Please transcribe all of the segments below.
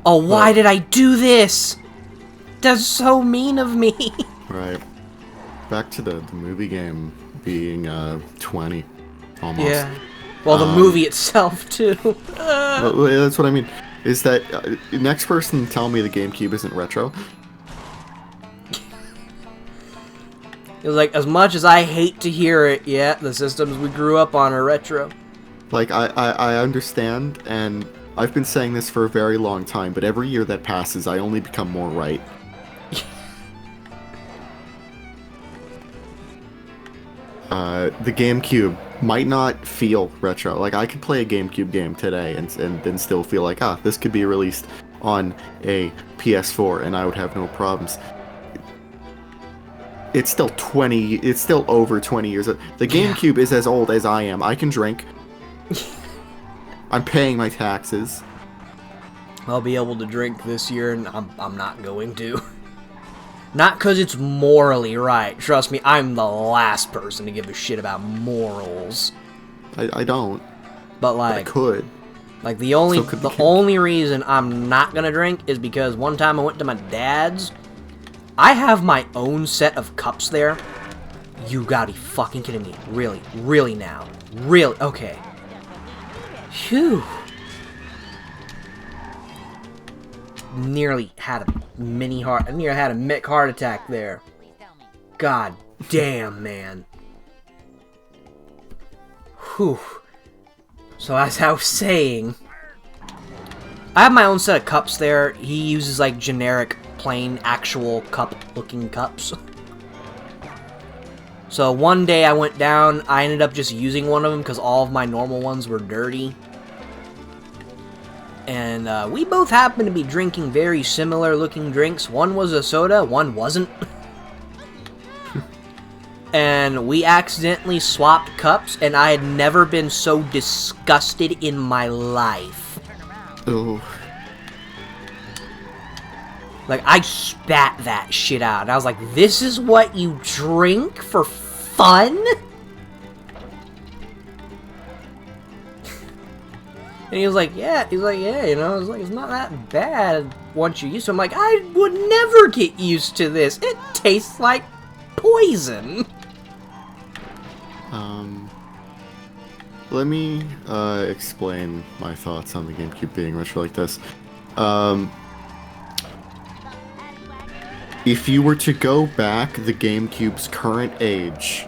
Oh, why did I do this? That's so mean of me. Right. Back to the movie game being 20, almost. Yeah. Well, the movie itself, too. Well, that's what I mean. Is that next person tell me the GameCube isn't retro? It was like, as much as I hate to hear it, yeah, the systems we grew up on are retro. Like, I understand, and I've been saying this for a very long time, but every year that passes, I only become more right. The GameCube might not feel retro. Like, I could play a GameCube game today and then still feel like, this could be released on a PS4, and I would have no problems. It's still over 20 years old. The GameCube is as old as I am. I can drink. I'm paying my taxes. I'll be able to drink this year, and I'm not going to. Not because it's morally right. Trust me, I'm the last person to give a shit about morals. I don't. But like, I could. Like the only reason I'm not gonna drink is because one time I went to my dad's. I have my own set of cups there. You gotta be fucking kidding me. Really? Really now? Really? Okay. Phew. Nearly had a nearly had a Mick heart attack there. God damn, man. Whew. So as I was saying, I have my own set of cups there. He uses like generic, plain, actual cup-looking cups. So one day I went down, I ended up just using one of them because all of my normal ones were dirty. And we both happened to be drinking very similar looking drinks. One was a soda, one wasn't. And we accidentally swapped cups, and I had never been so disgusted in my life. Oh. Like, I spat that shit out. And I was like, this is what you drink for fun? And he was like, yeah, you know, it's not that bad once you're used to it. I'm like, I would never get used to this. It tastes like poison. Let me explain my thoughts on the GameCube being retro like this. If you were to go back the GameCube's current age,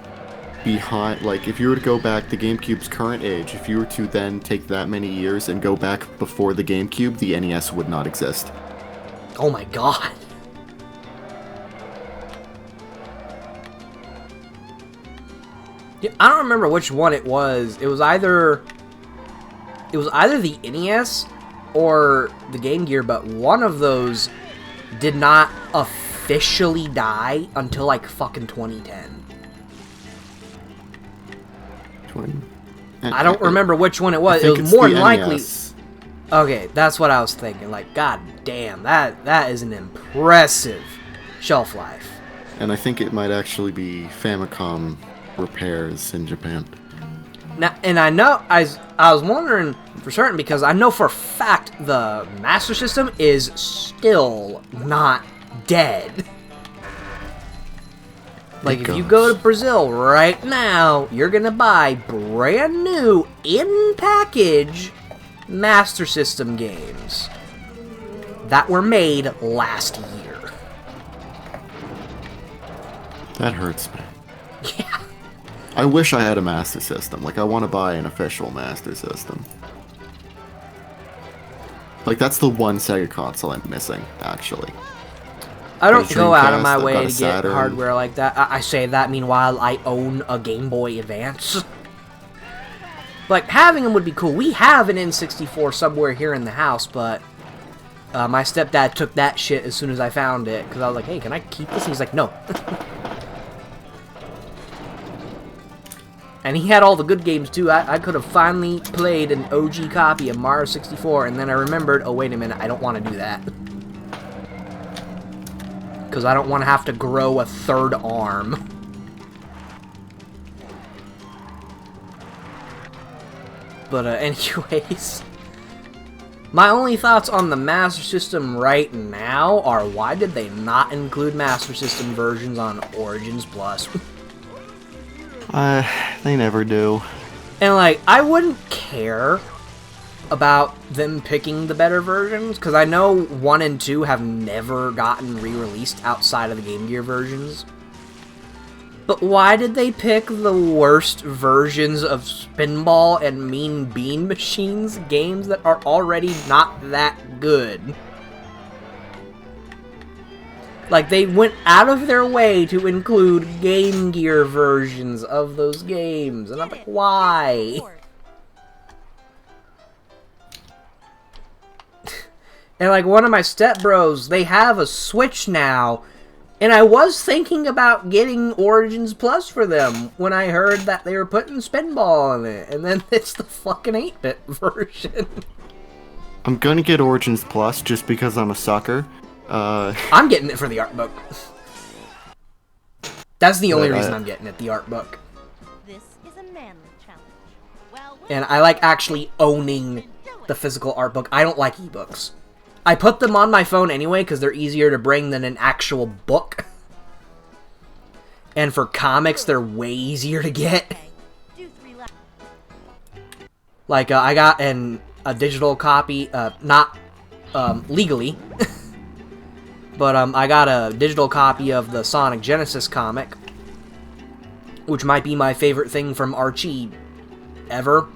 if you were to go back the GameCube's current age, if you were to then take that many years and go back before the GameCube, the NES would not exist. Oh my god. Yeah, I don't remember which one it was. It was either the NES or the Game Gear, but one of those did not officially die until like fucking 2010. I don't remember which one it was. It was more than likely. Okay, that's what I was thinking. Like, god damn, that is an impressive shelf life. And I think it might actually be Famicom repairs in Japan. Now, and I know I was wondering for certain because I know for a fact the Master System is still not dead. Like, if you go to Brazil right now, you're gonna buy brand new, in-package Master System games that were made last year. That hurts me. Yeah. I wish I had a Master System. Like, I want to buy an official Master System. Like, that's the one Sega console I'm missing, actually. I don't go out of my way to get hardware like that. I say that, meanwhile, I own a Game Boy Advance. Like, having them would be cool. We have an N64 somewhere here in the house, but my stepdad took that shit as soon as I found it. Because I was like, hey, can I keep this? And he's like, no. And he had all the good games, too. I could have finally played an OG copy of Mario 64, and then I remembered, oh, wait a minute, I don't want to do that. Because I don't want to have to grow a third arm. But, anyways. My only thoughts on the Master System right now are, why did they not include Master System versions on Origins Plus? They never do. And, like, I wouldn't care about them picking the better versions, because I know 1 and 2 have never gotten re-released outside of the Game Gear versions. But why did they pick the worst versions of Spinball and Mean Bean Machines games that are already not that good? Like, they went out of their way to include Game Gear versions of those games, and I'm like, why? And, like, one of my stepbros, they have a Switch now, and I was thinking about getting Origins Plus for them when I heard that they were putting Spinball on it, and then it's the fucking 8-bit version. I'm gonna get Origins Plus just because I'm a sucker. I'm getting it for the art book. That's the only reason I'm getting it, the art book. This is a manly challenge. And I like actually owning the physical art book. I don't like ebooks. I put them on my phone anyway because they're easier to bring than an actual book. And for comics, they're way easier to get. Like, I got a digital copy, not legally, but I got a digital copy of the Sonic Genesis comic, which might be my favorite thing from Archie ever.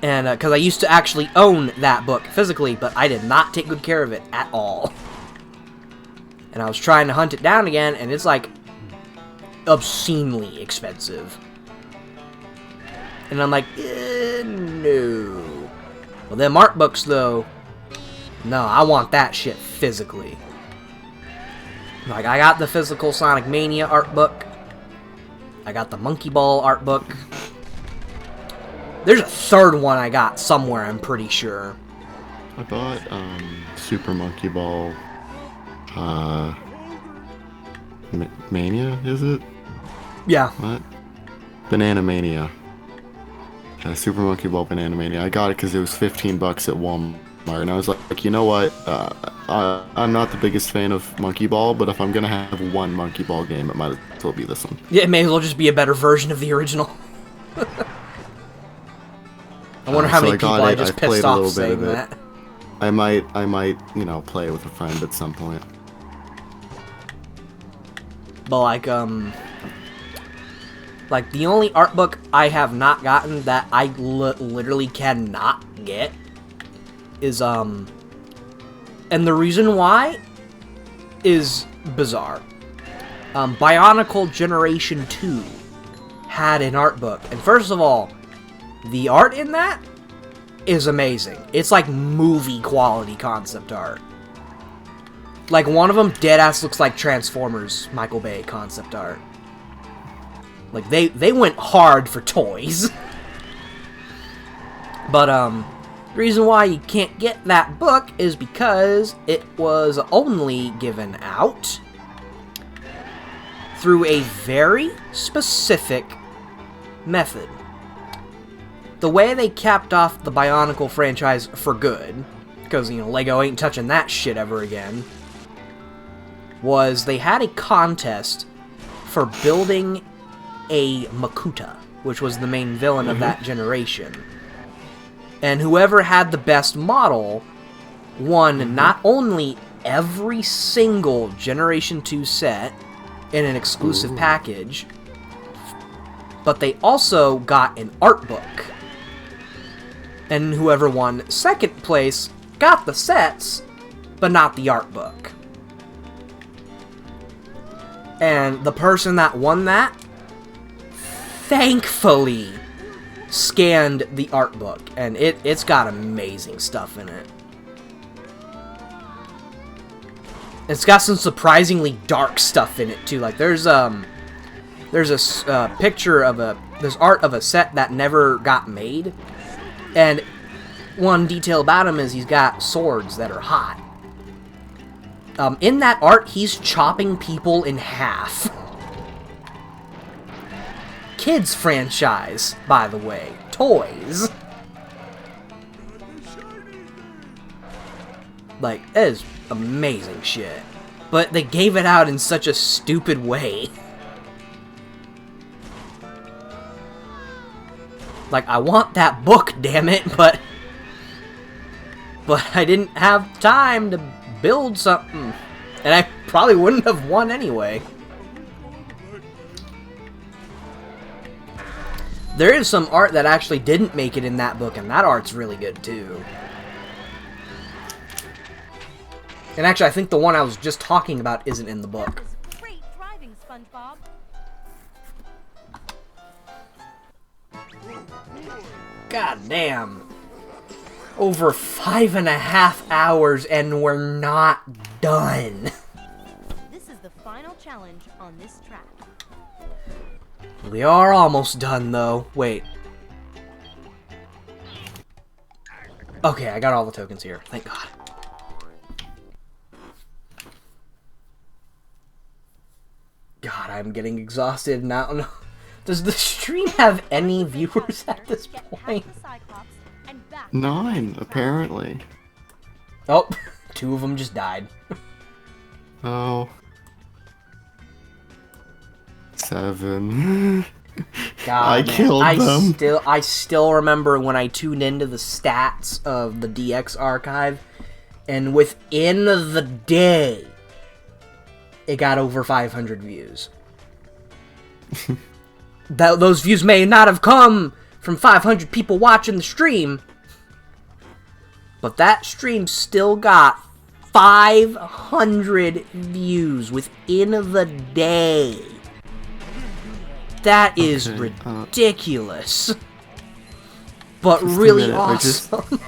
And, because I used to actually own that book physically, but I did not take good care of it at all. And I was trying to hunt it down again, and it's, like, obscenely expensive. And I'm like, no. Well, them art books, though, no, I want that shit physically. Like, I got the physical Sonic Mania art book. I got the Monkey Ball art book. There's a third one I got somewhere, I'm pretty sure. I bought, Super Monkey Ball, Mania, is it? Yeah. What? Banana Mania. Yeah, Super Monkey Ball Banana Mania. I got it because it was $15 at Walmart, and I was like, you know what? I'm not the biggest fan of Monkey Ball, but if I'm gonna have one Monkey Ball game, it might as well be this one. Yeah, it may as well just be a better version of the original. I wonder how many people I just pissed off saying that. I might, you know, play with a friend at some point. But like the only art book I have not gotten that I literally cannot get is, and the reason why is bizarre. Bionicle Generation 2 had an art book, and first of all, the art in that is amazing. It's like movie quality concept art. Like, one of them deadass looks like Transformers Michael Bay concept art. Like, they went hard for toys. But, the reason why you can't get that book is because it was only given out through a very specific method. The way they capped off the Bionicle franchise for good, because, you know, Lego ain't touching that shit ever again, was they had a contest for building a Makuta, which was the main villain of that generation. And whoever had the best model won not only every single Generation 2 set in an exclusive package, but they also got an art book. And whoever won second place got the sets, but not the art book. And the person that won that, thankfully, scanned the art book. And it's got amazing stuff in it. It's got some surprisingly dark stuff in it, too. Like, there's a picture of there's art of a set that never got made. And one detail about him is he's got swords that are hot. In that art, he's chopping people in half. Kids franchise, by the way. Toys. Like, it is amazing shit. But they gave it out in such a stupid way. Like, I want that book, damn it, but I didn't have time to build something. And I probably wouldn't have won anyway. There is some art that actually didn't make it in that book, and that art's really good, too. And actually, I think the one I was just talking about isn't in the book. Great driving, SpongeBob. God damn. Over 5.5 hours, and we're not done. This is the final challenge on this track. We are almost done, though. Wait. Okay, I got all the tokens here. Thank God. God, I'm getting exhausted now. Does the stream have any viewers at this point? 9, apparently. Oh, 2 of them just died. Oh. 7. God, I killed them. I still remember when I tuned into the stats of the DX archive, and within the day, it got over 500 views. Those views may not have come from 500 people watching the stream, but that stream still got 500 views within the day. That is ridiculous. But really awesome.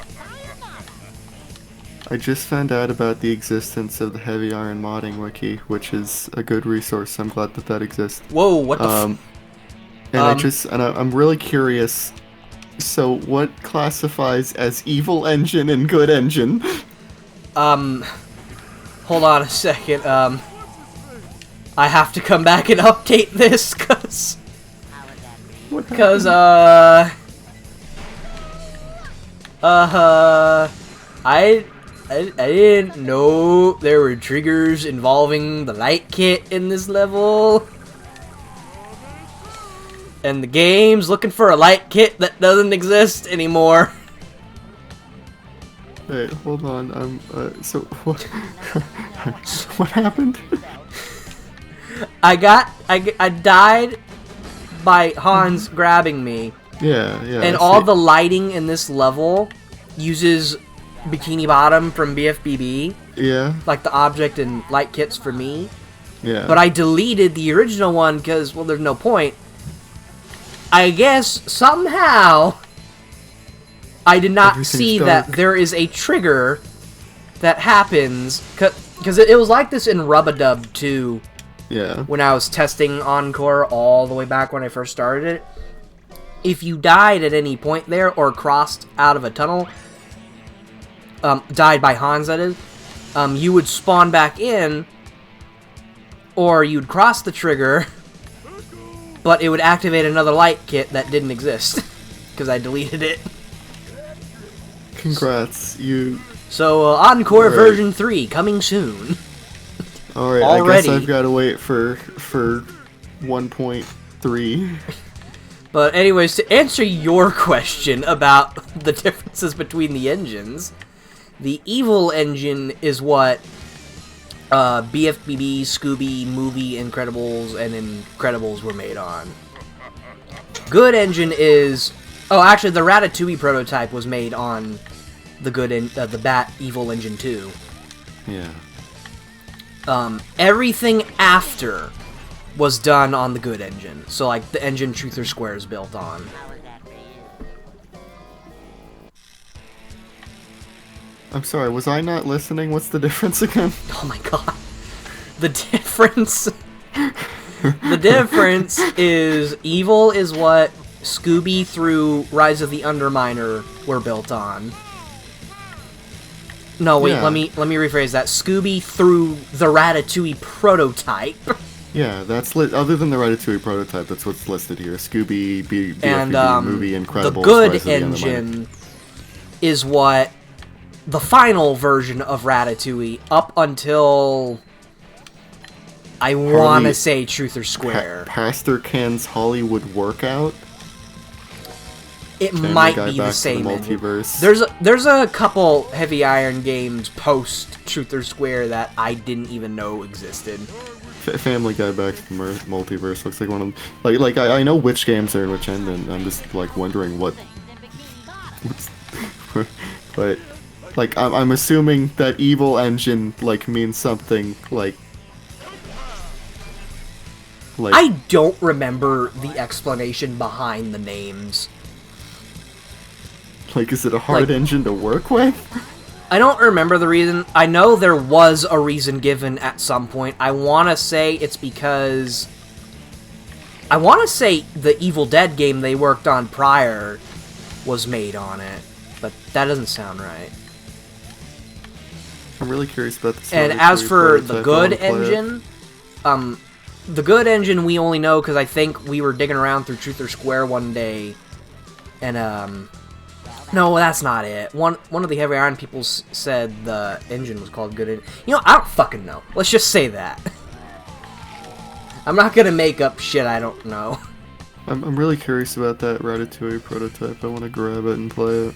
I just found out about the existence of the Heavy Iron modding wiki, which is a good resource. I'm glad that exists. Whoa, what the I'm really curious. So, what classifies as evil engine and good engine? Hold on a second. I have to come back and update this, I didn't know there were triggers involving the light kit in this level. And the game's looking for a light kit that doesn't exist anymore. Wait, hold on. So what? What happened? I died by Hans grabbing me. Yeah. And all the lighting in this level uses Bikini Bottom from BFBB. Yeah. Like the object and light kits for me. Yeah. But I deleted the original one because, well, there's no point. I guess somehow I did not see that there is a trigger that happens. Because it was like this in Rub-a-Dub too. Yeah. When I was testing Encore all the way back when I first started it. If you died at any point there or crossed out of a tunnel, died by Hans that is, you would spawn back in, or you'd cross the trigger, but it would activate another light kit that didn't exist, because I deleted it. Congrats, you... So, Encore version 3, coming soon. Alright, I guess I've got to wait for 1.3. But anyways, to answer your question about the differences between the engines, the evil engine is what BFBB, Scooby, Movie, Incredibles, and Incredibles were made on. Good engine is... Oh, actually, the Ratatouille prototype was made on the the Bat Evil Engine 2. Yeah. Everything after was done on the good engine. So, like, the engine Truth or Square is built on. I'm sorry, was I not listening? What's the difference again? Oh my god. The difference... the difference is Evil is what Scooby through Rise of the Underminer were built on. No, wait, let me rephrase that. Scooby through the Ratatouille prototype. Yeah, that's other than the Ratatouille prototype, that's what's listed here. Scooby, BFBB, Movie, Incredibles, the good Rise of the engine is what the final version of Ratatouille up until I want to say Truth or Square. Pastor Ken's Hollywood Workout. It might be the same multiverse. There's a couple Heavy Iron games post Truth or Square that I didn't even know existed. Family Guy Back to the Multiverse looks like one of them. Like I know which games are in which end, and I'm just like wondering what's but like I'm assuming that Evil Engine like means something like I don't remember the explanation behind the names. Like, is it a hard engine to work with? I don't remember the reason. I know there was a reason given at some point. I want to say it's because I want to say the Evil Dead game they worked on prior was made on it, but that doesn't sound right. I'm really curious about this. And as for the good engine, the good engine we only know because I think we were digging around through Truth or Square one day, and no, that's not it. One of the Heavy Iron people said the engine was called Good. You know, I don't fucking know. Let's just say that. I'm not gonna make up shit I don't know. I'm really curious about that Ratatouille prototype. I want to grab it and play it.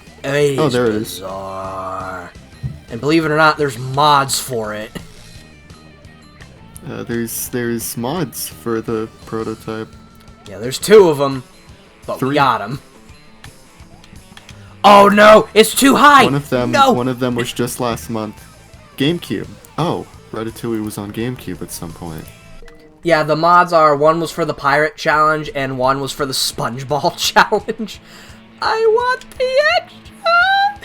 Oh, there it is. Bizarre. And believe it or not, there's mods for it. There's mods for the prototype. Yeah, there's 2 of them, but 3. We got them. Oh no, it's too high. One of them was just last month. GameCube. Oh, Ratatouille was on GameCube at some point. Yeah, the mods are, one was for the Pirate Challenge, and one was for the SpongeBob Challenge. I want the extra!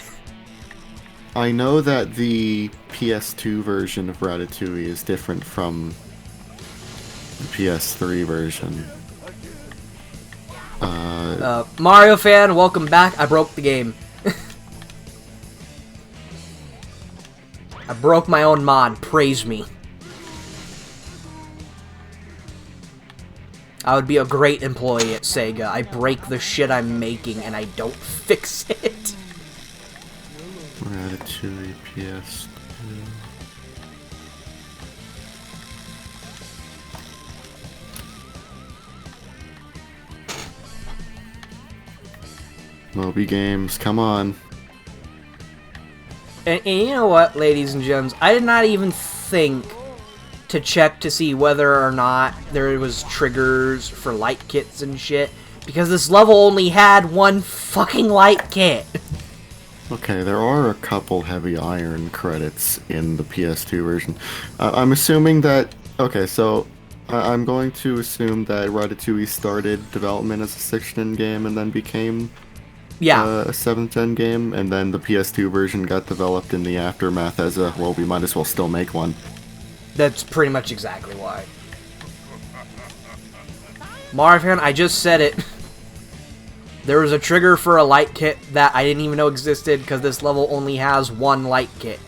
I know that the PS2 version of Ratatouille is different from the PS3 version. Mario fan, welcome back. I broke the game. I broke my own mod. Praise me. I would be a great employee at Sega. I break the shit I'm making and I don't fix it. Ratatouille PS2. Moby Games, come on. And you know what, ladies and gents? I did not even think to check to see whether or not there was triggers for light kits and shit, because this level only had one fucking light kit. Okay, there are a couple Heavy Iron credits in the PS2 version. I'm assuming that... Okay, so I'm going to assume that Ratatouille started development as a 6th-gen game and then became... a 7th-gen game, and then the PS2 version got developed in the aftermath as a, well, we might as well still make one. That's pretty much exactly why. Marvin, I just said it. There was a trigger for a light kit that I didn't even know existed because this level only has one light kit.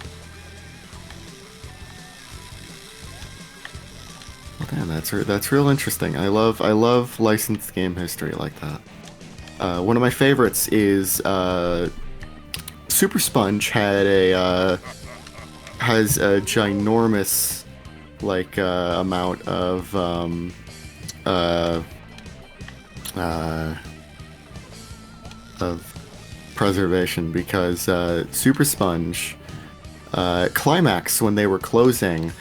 Well, damn, that's real interesting. I love licensed game history like that. One of my favorites is Super Sponge has a ginormous amount of preservation because Super Sponge Climax, when they were closing,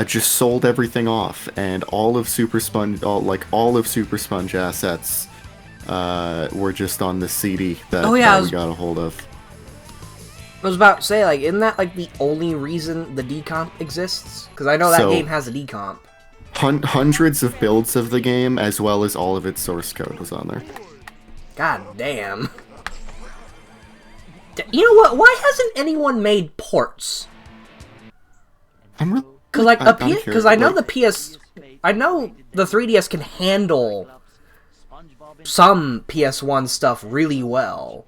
just sold everything off, and all of Super Sponge assets were just on the CD that, we got a hold of. I was about to say, like, isn't that, like, the only reason the decomp exists? Because I know that game has a decomp. Hundreds of builds of the game, as well as all of its source code was on there. God damn. You know what? Why hasn't anyone made ports? Because, like, because I know I know the 3DS can handle some PS1 stuff really well.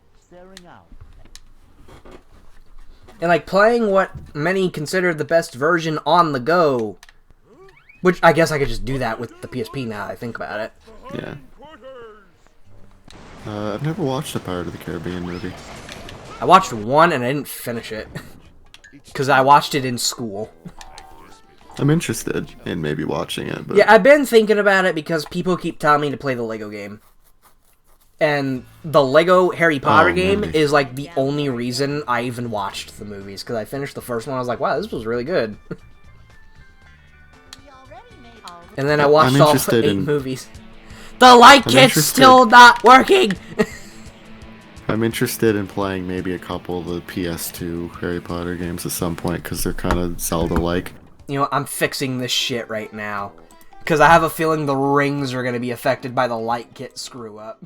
And, like, playing what many consider the best version on the go, which I guess I could just do that with the PSP now that I think about it. Yeah. I've never watched a Pirate of the Caribbean movie. I watched one and I didn't finish it. because I watched it in school. I'm interested in maybe watching it. But... Yeah, I've been thinking about it because people keep telling me to play the Lego game. And the Lego Harry Potter game is, like, the only reason I even watched the movies. Because I finished the first one, I was like, wow, this was really good. And then I watched all 8 movies. The light kit's still not working! I'm interested in playing maybe a couple of the PS2 Harry Potter games at some point, because they're kind of Zelda-like. You know, I'm fixing this shit right now. Because I have a feeling the rings are going to be affected by the light kit screw-up.